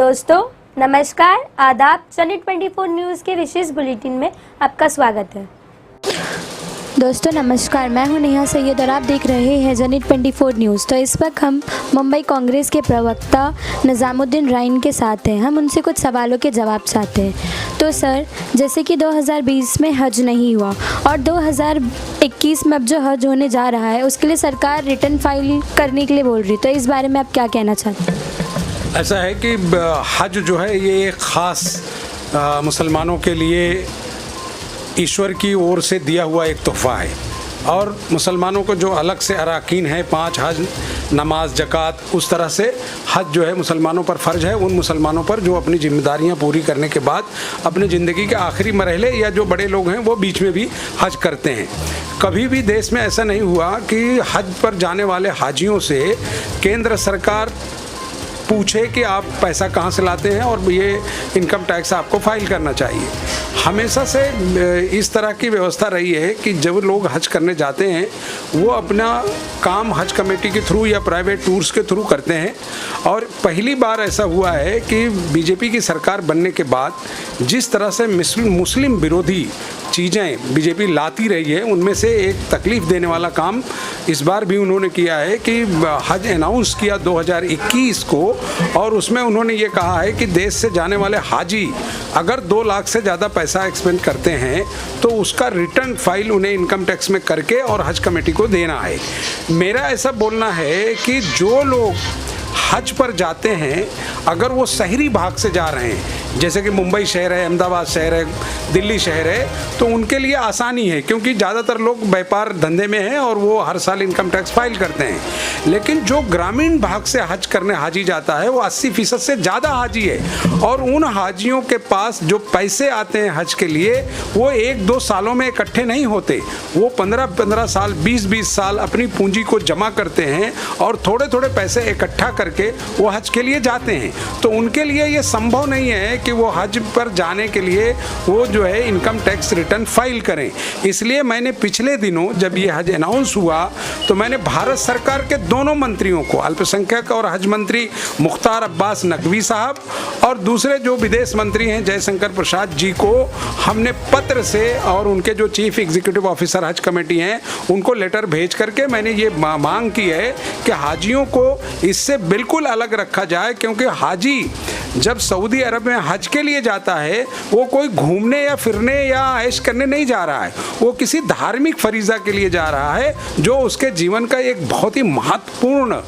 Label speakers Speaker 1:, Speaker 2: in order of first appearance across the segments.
Speaker 1: दोस्तों नमस्कार, आदाब। सनी 24 न्यूज़ के विशेष बुलेटिन में आपका स्वागत है।
Speaker 2: दोस्तों नमस्कार, मैं हूं नेहा सैयद और आप देख रहे हैं जनी 24 न्यूज़। तो इस वक्त हम मुंबई कांग्रेस के प्रवक्ता निज़ामुद्दीन राइन के साथ हैं। हम उनसे कुछ सवालों के जवाब चाहते हैं। तो सर, जैसे कि 2020 में हज नहीं हुआ और 2021 में अब जो हज होने जा रहा है उसके लिए सरकार रिटर्न फाइल करने के लिए बोल रही, तो इस बारे में आप क्या कहना चाहते हैं?
Speaker 3: ऐसा है कि हज जो है ये एक ख़ास मुसलमानों के लिए ईश्वर की ओर से दिया हुआ एक तोहफ़ा है और मुसलमानों को जो अलग से अराकीन है 5 हज, नमाज, ज़कात, उस तरह से हज जो है मुसलमानों पर फ़र्ज है। उन मुसलमानों पर जो अपनी ज़िम्मेदारियां पूरी करने के बाद अपनी ज़िंदगी के आखिरी मरहले या जो बड़े लोग हैं वो बीच में भी हज करते हैं। कभी भी देश में ऐसा नहीं हुआ कि हज पर जाने वाले हाजियों से केंद्र सरकार पूछे कि आप पैसा कहाँ से लाते हैं और ये इनकम टैक्स आपको फाइल करना चाहिए। हमेशा से इस तरह की व्यवस्था रही है कि जब लोग हज करने जाते हैं वो अपना काम हज कमेटी के थ्रू या प्राइवेट टूर्स के थ्रू करते हैं। और पहली बार ऐसा हुआ है कि बीजेपी की सरकार बनने के बाद जिस तरह से मुस्लिम विरोधी चीज़ें बीजेपी लाती रही है उनमें से एक तकलीफ़ देने वाला काम इस बार भी उन्होंने किया है कि हज अनाउंस किया 2021 को और उसमें उन्होंने ये कहा है कि देश से जाने वाले हाजी अगर 2 लाख से ज़्यादा पैसा एक्सपेंड करते हैं तो उसका रिटर्न फाइल उन्हें इनकम टैक्स में करके और हज कमेटी को देना है। मेरा ऐसा बोलना है कि जो लोग हज पर जाते हैं अगर वो शहरी भाग से जा रहे हैं, जैसे कि मुंबई शहर है, अहमदाबाद शहर है, दिल्ली शहर है, तो उनके लिए आसानी है क्योंकि ज़्यादातर लोग व्यापार धंधे में हैं और वो हर साल इनकम टैक्स फाइल करते हैं। लेकिन जो ग्रामीण भाग से हज करने हाजी जाता है वो 80% से ज़्यादा हाजी है और उन हाजियों के पास जो पैसे आते हैं हज के लिए वो 1-2 सालों में इकट्ठे नहीं होते। वो 15-15 साल, 20-20 साल अपनी पूंजी को जमा करते हैं और थोड़े थोड़े पैसे इकट्ठा करके वो हज के लिए जाते हैं। तो उनके लिए ये संभव नहीं है कि वो हज पर जाने के लिए वो जो है इनकम टैक्स रिटर्न फाइल करें। इसलिए मैंने पिछले दिनों जब ये हज अनाउंस हुआ तो मैंने भारत सरकार के दोनों मंत्रियों को, अल्पसंख्यक और हज मंत्री मुख्तार अब्बास नकवी साहब और दूसरे जो विदेश मंत्री हैं जयशंकर प्रसाद जी को, हमने पत्र से और उनके जो चीफ एग्जीक्यूटिव ऑफिसर हज कमेटी हैं उनको लेटर भेज करके मैंने ये मांग की है कि हाजियों को इससे बिल्कुल अलग रखा जाए क्योंकि हाजी जब सऊदी अरब में हज के लिए जाता है वो कोई घूमने या फिरने या ऐश करने नहीं जा रहा है, वो किसी धार्मिक फरीज़ा के लिए जा रहा है जो उसके जीवन का एक बहुत ही महत्वपूर्ण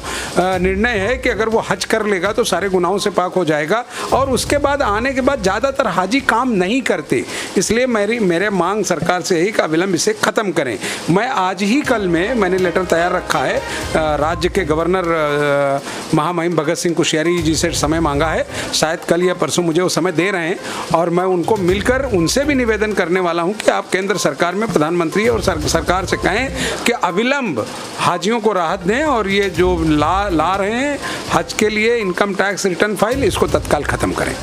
Speaker 3: निर्णय है कि अगर वो हज कर लेगा तो सारे गुनाहों से पाक हो जाएगा और उसके बाद आने के बाद ज़्यादातर हाजी काम नहीं करते। इसलिए मेरे मांग सरकार से यही कि अविलंब इसे ख़त्म करें। मैं आज ही कल में मैंने लेटर तैयार रखा है, राज्य के गवर्नर महामहिम भगत सिंह कोश्यारी जी से समय मांगा है, शायद कल या परसों मुझे वो समय दे रहे हैं और मैं उनको मिलकर उनसे भी निवेदन करने वाला हूं कि आप केंद्र सरकार में प्रधानमंत्री और सरकार से कहें कि अविलंब हाजियों को राहत दें और ये जो ला रहे हैं हज के लिए इनकम टैक्स रिटर्न फाइल इसको तत्काल ख़त्म करें।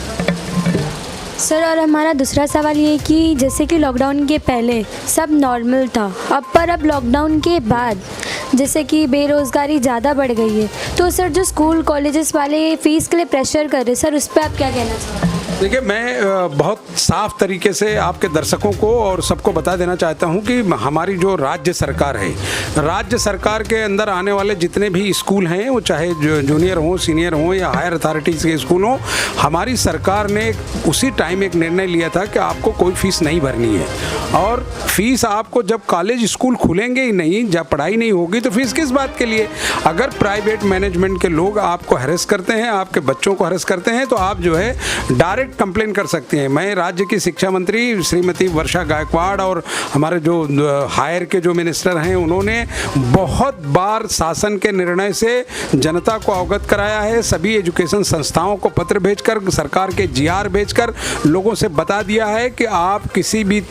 Speaker 2: सर, और हमारा दूसरा सवाल ये है कि जैसे कि लॉकडाउन के पहले सब नॉर्मल था, अब लॉकडाउन के बाद जैसे कि बेरोज़गारी ज़्यादा बढ़ गई है, तो सर जो स्कूल कॉलेजेस वाले फ़ीस के लिए प्रेशर कर रहे हैं, सर उस पर आप क्या कहना चाहते हैं?
Speaker 3: देखिए, मैं बहुत साफ तरीके से आपके दर्शकों को और सबको बता देना चाहता हूं कि हमारी जो राज्य सरकार है, राज्य सरकार के अंदर आने वाले जितने भी स्कूल हैं वो चाहे जूनियर हों, सीनियर हों या हायर अथॉरिटीज़ के स्कूल हों, हमारी सरकार ने उसी टाइम एक निर्णय लिया था कि आपको कोई फ़ीस नहीं भरनी है और फीस आपको जब कॉलेज स्कूल खुलेंगे ही नहीं, जब पढ़ाई नहीं होगी तो फीस किस बात के लिए। अगर प्राइवेट मैनेजमेंट के लोग आपको हैरेस करते हैं, आपके बच्चों को हैरेस करते हैं तो आप जो है डायरेक्ट कंप्लेन कर सकते हैं। मैं राज्य की शिक्षा मंत्री श्रीमती वर्षा गायकवाड़ और हमारे जो हायर के जो मिनिस्टर हैं उन्होंने बहुत बार शासन के निर्णय से जनता को अवगत कराया है। सभी एजुकेशन संस्थाओं को पत्र भेजकर, सरकार के जीआर भेजकर लोगों से बता दिया है कि आप किसी भी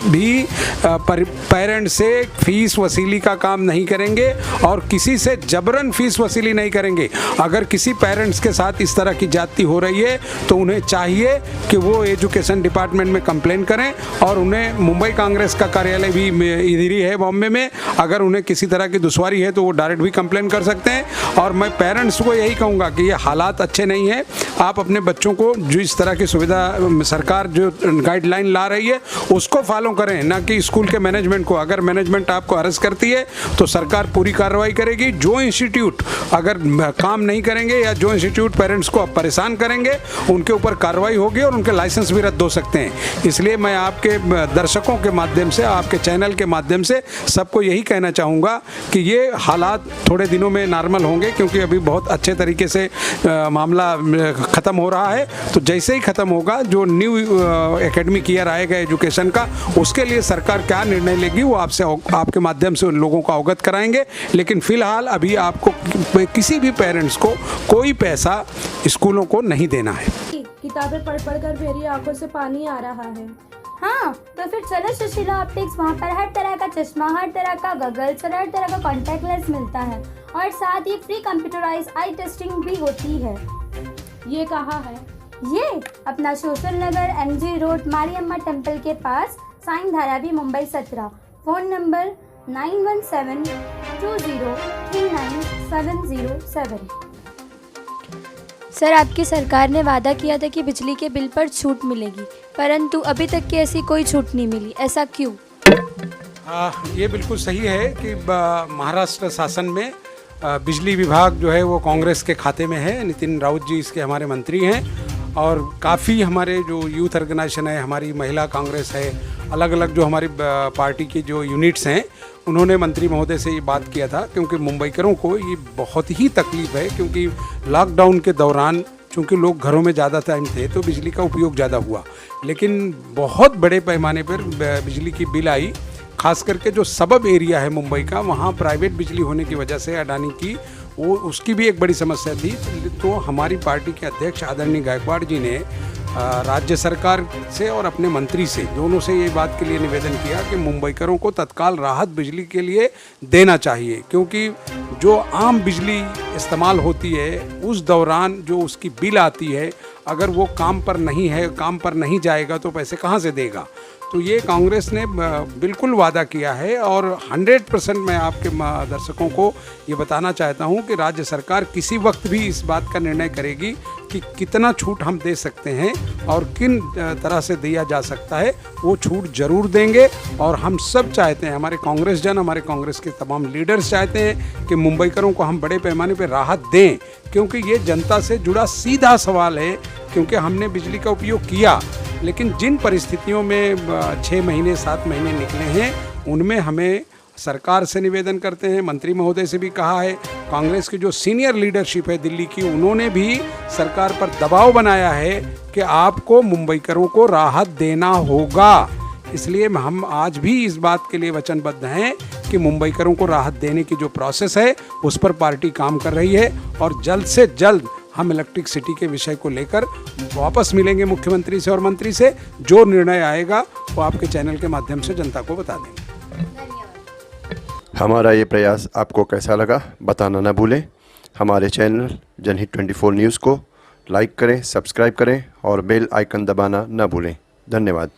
Speaker 3: पेरेंट से फीस वसूली का काम नहीं करेंगे और किसी से जबरन फीस वसूली नहीं करेंगे। अगर किसी पेरेंट्स के साथ इस तरह की ज्यादती हो रही है तो उन्हें चाहिए कि वो एजुकेशन डिपार्टमेंट में कंप्लेन करें और उन्हें मुंबई कांग्रेस का कार्यालय भी इधर ही है बॉम्बे में, अगर उन्हें किसी तरह की दुश्वारी है तो वो डायरेक्ट भी कंप्लेन कर सकते हैं। और मैं पेरेंट्स को यही कहूँगा कि ये हालात अच्छे नहीं हैं, आप अपने बच्चों को जो इस तरह की सुविधा सरकार जो गाइडलाइन ला रही है उसको फॉलो करें, ना कि स्कूल के मैनेजमेंट को। अगर मैनेजमेंट आपको अरेस्ट करती है तो सरकार पूरी कार्रवाई करेगी। जो इंस्टीट्यूट अगर काम नहीं करेंगे या जो इंस्टीट्यूट पेरेंट्स को परेशान करेंगे उनके ऊपर कार्रवाई होगी और उनके लाइसेंस भी रद्द हो सकते हैं। इसलिए मैं आपके दर्शकों के माध्यम से, आपके चैनल के माध्यम से सबको यही कहना चाहूँगा कि ये हालात थोड़े दिनों में नॉर्मल होंगे, क्योंकि अभी बहुत अच्छे तरीके से मामला ख़त्म हो रहा है। तो जैसे ही ख़त्म होगा, जो न्यू एकेडमिक ईयर आएगा एजुकेशन का, उसके लिए सरकार क्या निर्णय लेगी वो आपसे, आपके माध्यम से उन लोगों को अवगत कराएंगे। लेकिन फ़िलहाल अभी आपको किसी भी पेरेंट्स को कोई पैसा स्कूलों को नहीं देना है।
Speaker 4: किताबें पढ़ पढ़ कर मेरी आंखों से पानी आ रहा है।
Speaker 2: हाँ, तो फिर चलो सुशीला ऑप्टिक्स, वहाँ पर हर तरह का चश्मा, हर तरह का गगल्स और हर तरह का कॉन्टैक्ट लेंस मिलता है और साथ ही फ्री कंप्यूटराइज आई टेस्टिंग भी होती है।
Speaker 4: ये कहाँ है?
Speaker 2: ये अपना social Nagar MG road Mariamma temple के पास, Sion Dharavi, Mumbai 17। Phone number 9172039707। Sir, आपकी सरकार ने वादा किया था कि बिजली के बिल पर छूट मिलेगी, परंतु अभी तक की ऐसी कोई छूट नहीं मिली, ऐसा क्यों?
Speaker 3: ये बिल्कुल सही है कि महाराष्ट्र शासन में बिजली विभाग जो है वो कांग्रेस के खाते में है। नितिन राउत जी इसके हमारे मंत्री हैं और काफ़ी हमारे जो यूथ ऑर्गेनाइजेशन है, हमारी महिला कांग्रेस है, अलग अलग जो हमारी पार्टी की जो यूनिट्स हैं, उन्होंने मंत्री महोदय से ये बात किया था, क्योंकि मुंबईकरों को ये बहुत ही तकलीफ़ है। क्योंकि लॉकडाउन के दौरान चूँकि लोग घरों में ज़्यादा टाइम थे तो बिजली का उपयोग ज़्यादा हुआ, लेकिन बहुत बड़े पैमाने पर बिजली की बिल आई। खास करके जो सबब एरिया है मुंबई का, वहाँ प्राइवेट बिजली होने की वजह से अडानी की वो उसकी भी एक बड़ी समस्या थी। तो हमारी पार्टी के अध्यक्ष आदरणीय गायकवाड़ जी ने राज्य सरकार से और अपने मंत्री से, दोनों से ये बात के लिए निवेदन किया कि मुंबईकरों को तत्काल राहत बिजली के लिए देना चाहिए, क्योंकि जो आम बिजली इस्तेमाल होती है उस दौरान जो उसकी बिल आती है, अगर वो काम पर नहीं है, काम पर नहीं जाएगा तो पैसे कहाँ से देगा। तो ये कांग्रेस ने बिल्कुल वादा किया है और 100% मैं आपके दर्शकों को ये बताना चाहता हूँ कि राज्य सरकार किसी वक्त भी इस बात का निर्णय करेगी कि कितना छूट हम दे सकते हैं और किन तरह से दिया जा सकता है, वो छूट ज़रूर देंगे। और हम सब चाहते हैं, हमारे कांग्रेस जन, हमारे कांग्रेस के तमाम लीडर्स चाहते हैं कि मुंबईकरों को हम बड़े पैमाने पर राहत दें, क्योंकि ये जनता से जुड़ा सीधा सवाल है। क्योंकि हमने बिजली का उपयोग किया, लेकिन जिन परिस्थितियों में 6 महीने 7 महीने निकले हैं, उनमें हमें सरकार से निवेदन करते हैं, मंत्री महोदय से भी कहा है, कांग्रेस की जो सीनियर लीडरशिप है दिल्ली की, उन्होंने भी सरकार पर दबाव बनाया है कि आपको मुंबईकरों को राहत देना होगा। इसलिए हम आज भी इस बात के लिए वचनबद्ध हैं कि मुंबईकरों को राहत देने की जो प्रोसेस है उस पर पार्टी काम कर रही है और जल्द से जल्द हम इलेक्ट्रिक सिटी के विषय को लेकर वापस मिलेंगे मुख्यमंत्री से और मंत्री से। जो निर्णय आएगा वो आपके चैनल के माध्यम से जनता को बता देंगे।
Speaker 5: हमारा ये प्रयास आपको कैसा लगा बताना ना भूलें। हमारे चैनल जनहित 24 न्यूज़ को लाइक करें, सब्सक्राइब करें और बेल आइकन दबाना ना भूलें। धन्यवाद।